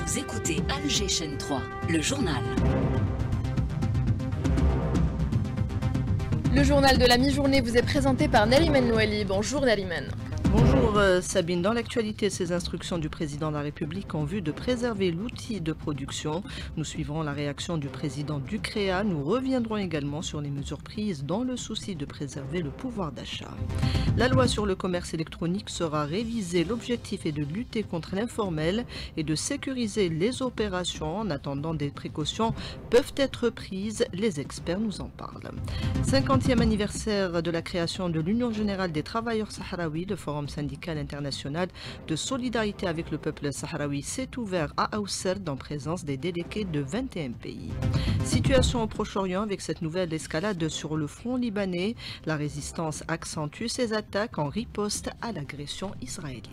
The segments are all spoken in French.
Vous écoutez Alger Chaîne 3, le journal. Le journal de la mi-journée vous est présenté par Nariman Nouali. Bonjour Nariman. Bonjour Sabine, dans l'actualité, ces instructions du président de la République en vue de préserver l'outil de production. Nous suivrons la réaction du président du CREA. Nous reviendrons également sur les mesures prises dans le souci de préserver le pouvoir d'achat. La loi sur le commerce électronique sera révisée. L'objectif est de lutter contre l'informel et de sécuriser les opérations. En attendant, des précautions peuvent être prises. Les experts nous en parlent. 50e anniversaire de la création de l'Union générale des travailleurs sahraouis. Le Forum syndical international de solidarité avec le peuple sahraoui s'est ouvert à Ousserd en présence des délégués de 21 pays. Situation au Proche-Orient avec cette nouvelle escalade sur le front libanais. La résistance accentue ses attaques en riposte à l'agression israélienne.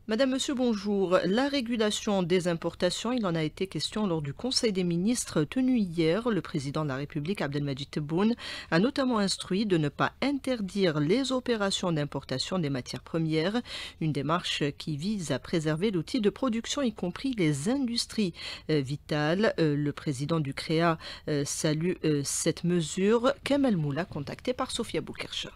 Madame, Monsieur, bonjour. La régulation des importations, il en a été question lors du Conseil des ministres tenu hier. Le président de la République, Abdelmadjid Tebboune, a notamment instruit de ne pas interdire les opérations d'importation des matières premières. Une démarche qui vise à préserver l'outil de production, y compris les industries vitales. Le président du CREA salue cette mesure. Kamel Moula, contacté par Sophia Boukercha.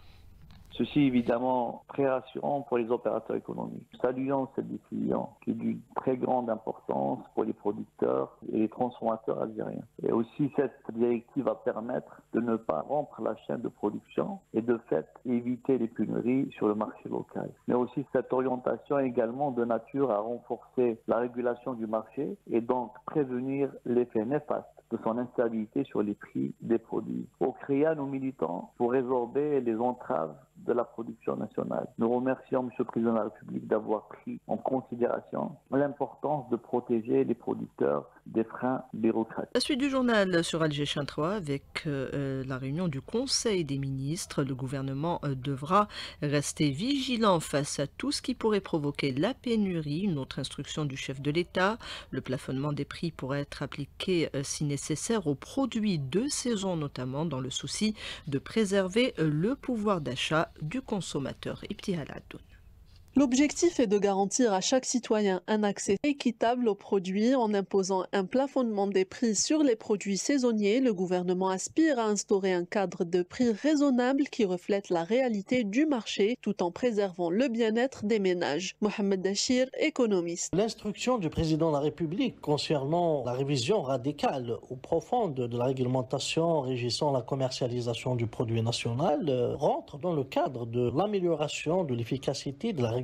Ceci est évidemment très rassurant pour les opérateurs économiques. Saluons cette décision qui est d'une très grande importance pour les producteurs et les transformateurs algériens. Et aussi, cette directive va permettre de ne pas rompre la chaîne de production et de fait éviter les pénuries sur le marché local. Mais aussi, cette orientation est également de nature à renforcer la régulation du marché et donc prévenir l'effet néfaste de son instabilité sur les prix des produits. Au CREA, nous militons pour résorber les entraves de la production nationale. Nous remercions M. le Président de la République d'avoir pris en considération l'importance de protéger les producteurs des freins bureaucratiques. La suite du journal sur Alger Chaîne 3 avec la réunion du Conseil des ministres. Le gouvernement devra rester vigilant face à tout ce qui pourrait provoquer la pénurie. Une autre instruction du chef de l'État. Le plafonnement des prix pourrait être appliqué si nécessaire aux produits de saison, notamment dans le souci de préserver le pouvoir d'achat du consommateur. Ibti Haladoun. L'objectif est de garantir à chaque citoyen un accès équitable aux produits en imposant un plafonnement des prix sur les produits saisonniers. Le gouvernement aspire à instaurer un cadre de prix raisonnable qui reflète la réalité du marché tout en préservant le bien-être des ménages. Mohamed Dachir, économiste. L'instruction du président de la République concernant la révision radicale ou profonde de la réglementation régissant la commercialisation du produit national rentre dans le cadre de l'amélioration de l'efficacité de la régulation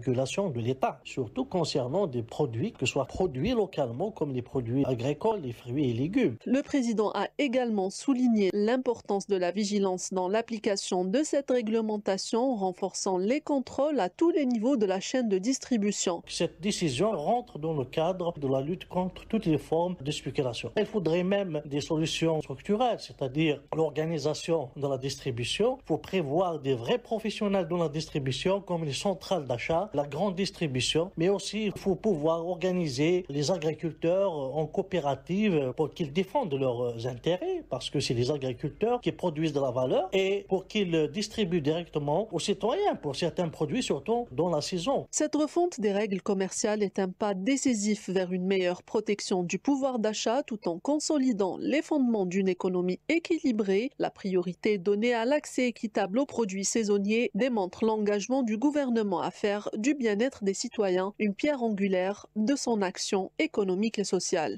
de l'État, surtout concernant des produits que soient produits localement comme les produits agricoles, les fruits et légumes. Le président a également souligné l'importance de la vigilance dans l'application de cette réglementation, renforçant les contrôles à tous les niveaux de la chaîne de distribution. Cette décision rentre dans le cadre de la lutte contre toutes les formes de spéculation. Il faudrait même des solutions structurelles, c'est-à-dire l'organisation de la distribution. Il faut prévoir des vrais professionnels dans la distribution comme les centrales d'achat, la grande distribution, mais aussi il faut pouvoir organiser les agriculteurs en coopérative pour qu'ils défendent leurs intérêts, parce que c'est les agriculteurs qui produisent de la valeur et pour qu'ils distribuent directement aux citoyens pour certains produits, surtout dans la saison. Cette refonte des règles commerciales est un pas décisif vers une meilleure protection du pouvoir d'achat tout en consolidant les fondements d'une économie équilibrée. La priorité donnée à l'accès équitable aux produits saisonniers démontre l'engagement du gouvernement à faire du bien-être des citoyens une pierre angulaire de son action économique et sociale.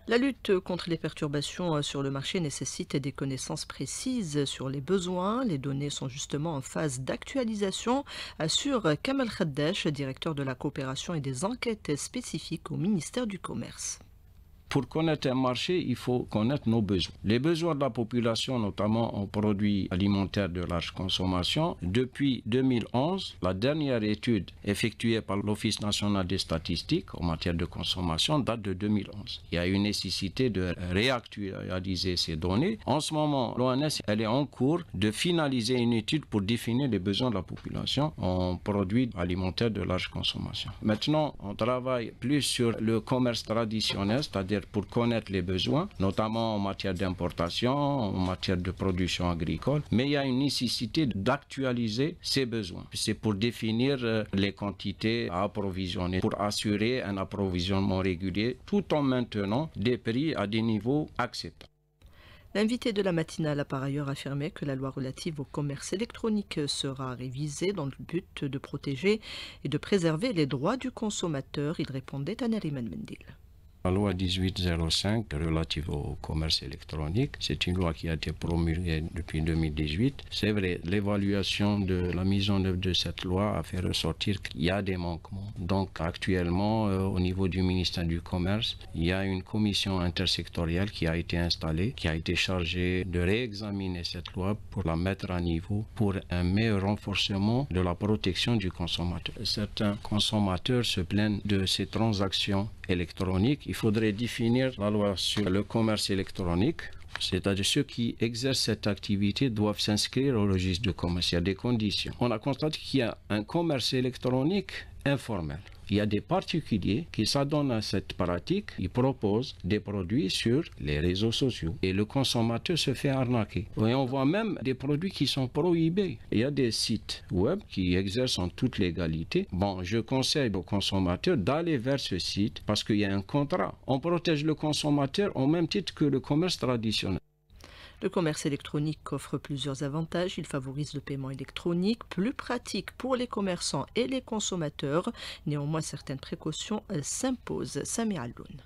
La lutte contre les perturbations sur le marché nécessite des connaissances précises sur les besoins. Les données sont justement en phase d'actualisation, assure Kamal Khaddash, directeur de la coopération et des enquêtes spécifiques au ministère du Commerce. Pour connaître un marché, il faut connaître nos besoins. Les besoins de la population, notamment en produits alimentaires de large consommation. Depuis 2011, la dernière étude effectuée par l'Office national des statistiques en matière de consommation date de 2011. Il y a une nécessité de réactualiser ces données. En ce moment, l'ONS elle est en cours de finaliser une étude pour définir les besoins de la population en produits alimentaires de large consommation. Maintenant, on travaille plus sur le commerce traditionnel, c'est-à-dire c'est-à-dire pour connaître les besoins, notamment en matière d'importation, en matière de production agricole, mais il y a une nécessité d'actualiser ces besoins. C'est pour définir les quantités à approvisionner, pour assurer un approvisionnement régulier, tout en maintenant des prix à des niveaux acceptables. L'invité de la matinale a par ailleurs affirmé que la loi relative au commerce électronique sera révisée dans le but de protéger et de préserver les droits du consommateur. Il répondait à Nariman Mendil. La loi 1805 relative au commerce électronique, c'est une loi qui a été promulguée depuis 2018. C'est vrai, l'évaluation de la mise en œuvre de cette loi a fait ressortir qu'il y a des manquements. Donc actuellement, au niveau du ministère du Commerce, il y a une commission intersectorielle qui a été installée, qui a été chargée de réexaminer cette loi pour la mettre à niveau, pour un meilleur renforcement de la protection du consommateur. Certains consommateurs se plaignent de ces transactions électroniques. Il faudrait définir la loi sur le commerce électronique, c'est-à-dire ceux qui exercent cette activité doivent s'inscrire au registre de commerce. Il y a des conditions. On a constaté qu'il y a un commerce électronique informel. Il y a des particuliers qui s'adonnent à cette pratique, ils proposent des produits sur les réseaux sociaux et le consommateur se fait arnaquer. Et on voit même des produits qui sont prohibés. Il y a des sites web qui exercent en toute légalité. Bon, je conseille aux consommateurs d'aller vers ce site parce qu'il y a un contrat. On protège le consommateur au même titre que le commerce traditionnel. Le commerce électronique offre plusieurs avantages. Il favorise le paiement électronique, plus pratique pour les commerçants et les consommateurs. Néanmoins, certaines précautions s'imposent. Sami Alloun.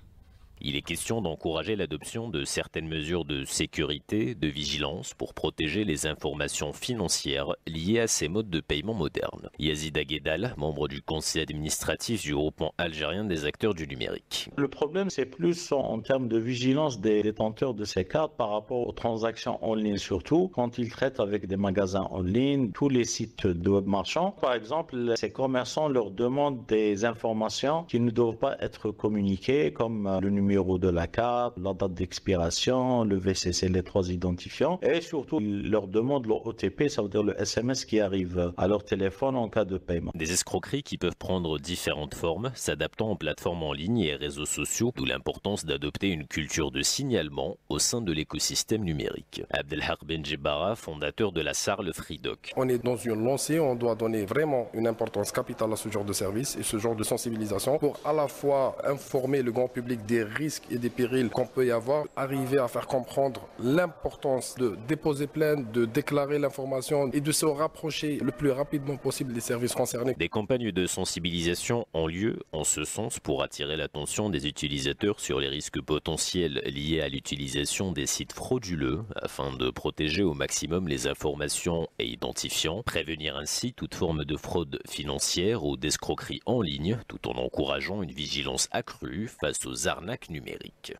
Il est question d'encourager l'adoption de certaines mesures de sécurité, de vigilance pour protéger les informations financières liées à ces modes de paiement modernes. Yazid Aguedal, membre du conseil administratif du groupement algérien des acteurs du numérique. Le problème, c'est plus en termes de vigilance des détenteurs de ces cartes par rapport aux transactions en ligne, surtout quand ils traitent avec des magasins en ligne, tous les sites de web marchands. Par exemple, ces commerçants leur demandent des informations qui ne doivent pas être communiquées, comme le numéro de la carte, la date d'expiration, le VCC, les 3 identifiants, et surtout ils leur demandent leur OTP, ça veut dire le SMS qui arrive à leur téléphone en cas de paiement. Des escroqueries qui peuvent prendre différentes formes, s'adaptant aux plateformes en ligne et réseaux sociaux, d'où l'importance d'adopter une culture de signalement au sein de l'écosystème numérique. Abdelhak Benjibara, fondateur de la SAR Le Fridoc. On est dans une lancée, on doit donner vraiment une importance capitale à ce genre de service et ce genre de sensibilisation pour à la fois informer le grand public des risques et des périls qu'on peut y avoir, arriver à faire comprendre l'importance de déposer plainte, de déclarer l'information et de se rapprocher le plus rapidement possible des services concernés. Des campagnes de sensibilisation ont lieu en ce sens pour attirer l'attention des utilisateurs sur les risques potentiels liés à l'utilisation des sites frauduleux afin de protéger au maximum les informations et identifiants, prévenir ainsi toute forme de fraude financière ou d'escroquerie en ligne tout en encourageant une vigilance accrue face aux arnaques numérique.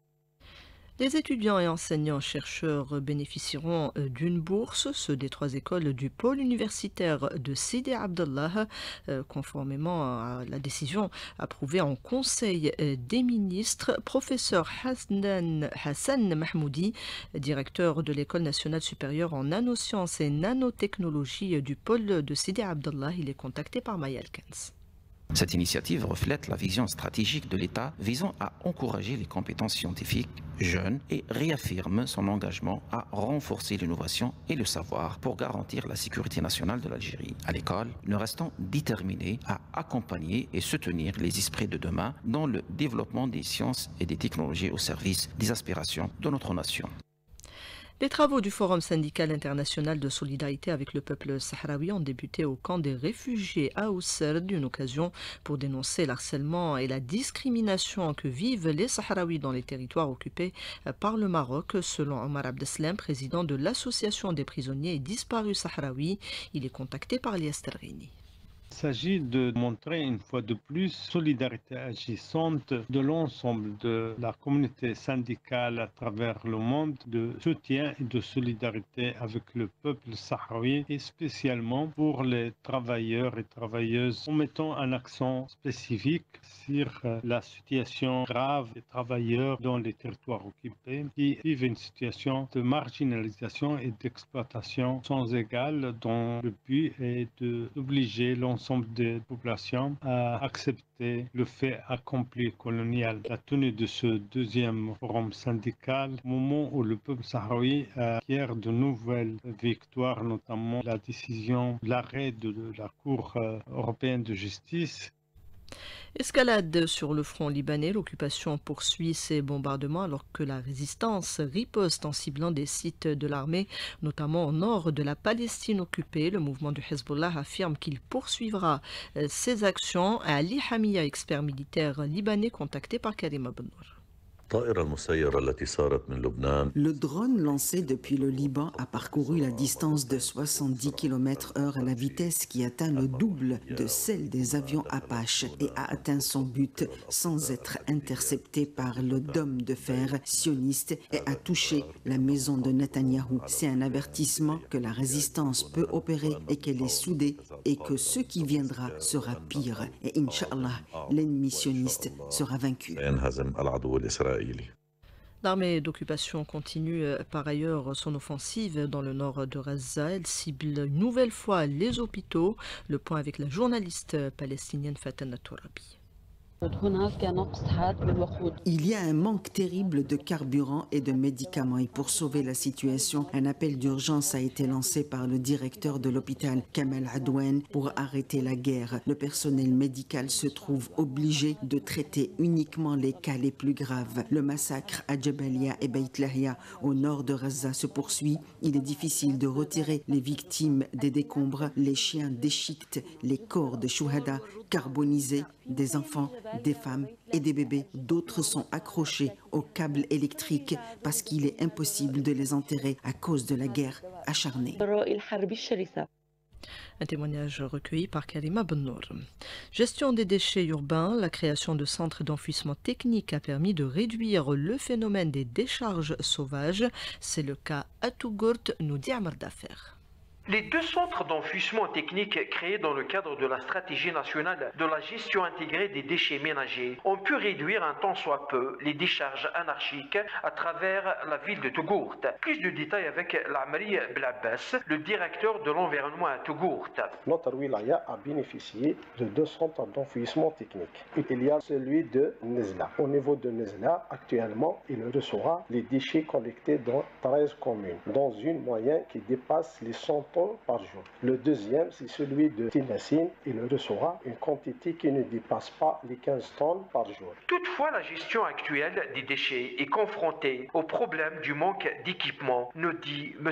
Les étudiants et enseignants-chercheurs bénéficieront d'une bourse, ceux des 3 écoles du pôle universitaire de Sidi Abdallah, conformément à la décision approuvée en Conseil des ministres. Professeur Hassan Mahmoudi, directeur de l'École nationale supérieure en nanosciences et nanotechnologie du pôle de Sidi Abdallah, il est contacté par Maya Elkens. Cette initiative reflète la vision stratégique de l'État visant à encourager les compétences scientifiques jeunes et réaffirme son engagement à renforcer l'innovation et le savoir pour garantir la sécurité nationale de l'Algérie. À l'école, nous restons déterminés à accompagner et soutenir les esprits de demain dans le développement des sciences et des technologies au service des aspirations de notre nation. Les travaux du Forum syndical international de solidarité avec le peuple sahraoui ont débuté au camp des réfugiés à Ousserd, une occasion pour dénoncer l'harcèlement et la discrimination que vivent les Sahraouis dans les territoires occupés par le Maroc, selon Omar Abdeslam, président de l'Association des prisonniers et disparus sahraouis. Il est contacté par Lias Terrini. Il s'agit de montrer une fois de plus solidarité agissante de l'ensemble de la communauté syndicale à travers le monde, de soutien et de solidarité avec le peuple sahraoui et spécialement pour les travailleurs et travailleuses en mettant un accent spécifique sur la situation grave des travailleurs dans les territoires occupés qui vivent une situation de marginalisation et d'exploitation sans égale dont le but est d'obliger l'ensemble l'ensemble des populations à accepter le fait accompli colonial. La tenue de ce deuxième forum syndical, au moment où le peuple sahraoui acquiert de nouvelles victoires, notamment la décision, l'arrêt de la Cour européenne de justice. Escalade sur le front libanais, l'occupation poursuit ses bombardements alors que la résistance riposte en ciblant des sites de l'armée, notamment au nord de la Palestine occupée. Le mouvement du Hezbollah affirme qu'il poursuivra ses actions. Ali Hamia, expert militaire libanais, contacté par Karim Abnour. Le drone lancé depuis le Liban a parcouru la distance de 70 km/h à la vitesse qui atteint le double de celle des avions Apache et a atteint son but sans être intercepté par le dôme de fer sioniste et a touché la maison de Netanyahou. C'est un avertissement que la résistance peut opérer et qu'elle est soudée et que ce qui viendra sera pire. Et Inch'Allah, l'ennemi sioniste sera vaincu. L'armée d'occupation continue par ailleurs son offensive dans le nord de Gaza. Elle cible une nouvelle fois les hôpitaux. Le point avec la journaliste palestinienne Fatana Tourabi. Il y a un manque terrible de carburant et de médicaments et pour sauver la situation, un appel d'urgence a été lancé par le directeur de l'hôpital Kamal Adwan pour arrêter la guerre. Le personnel médical se trouve obligé de traiter uniquement les cas les plus graves. Le massacre à Jabalia et Beit Lahia au nord de Gaza se poursuit. Il est difficile de retirer les victimes des décombres. Les chiens déchiquetent les corps de Shuhada carbonisés, des enfants, des femmes et des bébés. D'autres sont accrochés aux câbles électriques parce qu'il est impossible de les enterrer à cause de la guerre acharnée. Un témoignage recueilli par Karima Bennour. Gestion des déchets urbains, la création de centres d'enfouissement technique a permis de réduire le phénomène des décharges sauvages. C'est le cas à Tougourt, nous dit Amar Dafer. Les deux centres d'enfouissement technique créés dans le cadre de la stratégie nationale de la gestion intégrée des déchets ménagers ont pu réduire un tant soit peu les décharges anarchiques à travers la ville de Tougourt. Plus de détails avec Lamri Blabbas, le directeur de l'environnement à Tougourt. Notre wilaya a bénéficié de deux centres d'enfouissement technique. Il y a celui de Nezla. Au niveau de Nezla, actuellement, il reçoit les déchets collectés dans 13 communes, dans une moyenne qui dépasse les 100 tonnes par jour. Le deuxième, c'est celui de Tinassine. Il reçoit une quantité qui ne dépasse pas les 15 tonnes par jour. Toutefois, la gestion actuelle des déchets est confrontée au problème du manque d'équipement, nous dit M.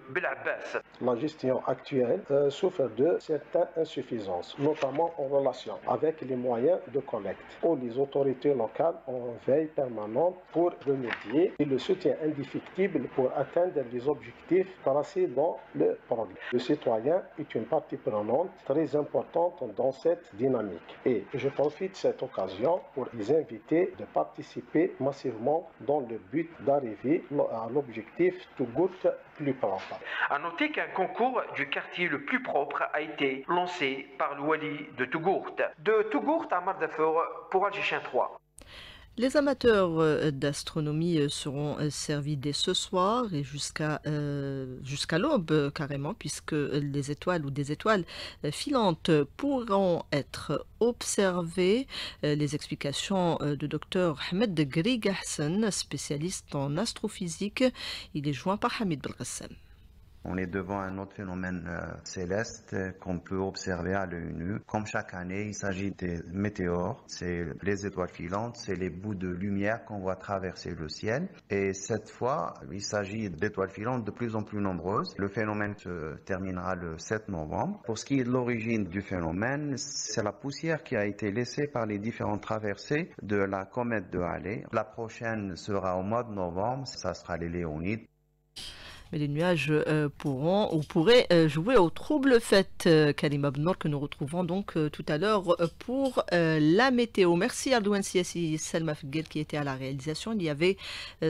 Blabbas. La gestion actuelle souffre de certaines insuffisances, notamment en relation avec les moyens de collecte, où les autorités locales ont une veille permanente pour remédier et le soutien indéfectible pour atteindre les objectifs tracés dans le programme. Le citoyen est une partie prenante très importante dans cette dynamique. Et je profite de cette occasion pour les inviter de participer massivement dans le but d'arriver à l'objectif Tougourt plus propre. A noter qu'un concours du quartier le plus propre a été lancé par le Wali de Tougourt. De Tougourt à Mardafour pour Algéchin 3. Les amateurs d'astronomie seront servis dès ce soir et jusqu'à l'aube carrément, puisque les étoiles ou des étoiles filantes pourront être observées. Les explications de Dr Ahmed Grig Hassan, spécialiste en astrophysique. Il est joint par Hamid Belgassem. On est devant un autre phénomène céleste qu'on peut observer à l'œil nu. Comme chaque année, il s'agit des météores, c'est les étoiles filantes, c'est les bouts de lumière qu'on voit traverser le ciel. Et cette fois, il s'agit d'étoiles filantes de plus en plus nombreuses. Le phénomène se terminera le 7 novembre. Pour ce qui est de l'origine du phénomène, c'est la poussière qui a été laissée par les différentes traversées de la comète de Halley. La prochaine sera au mois de novembre, ça sera les Léonides. Mais les nuages pourraient jouer au trouble fête. Karim Abnour, que nous retrouvons donc tout à l'heure pour la météo. Merci Ardouane Siassi, Selma Figuel qui était à la réalisation. Il y avait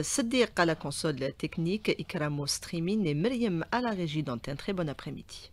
Sadiq à la console technique, Ikram au streaming et Myriam à la régie d'antenne. Très bon après-midi.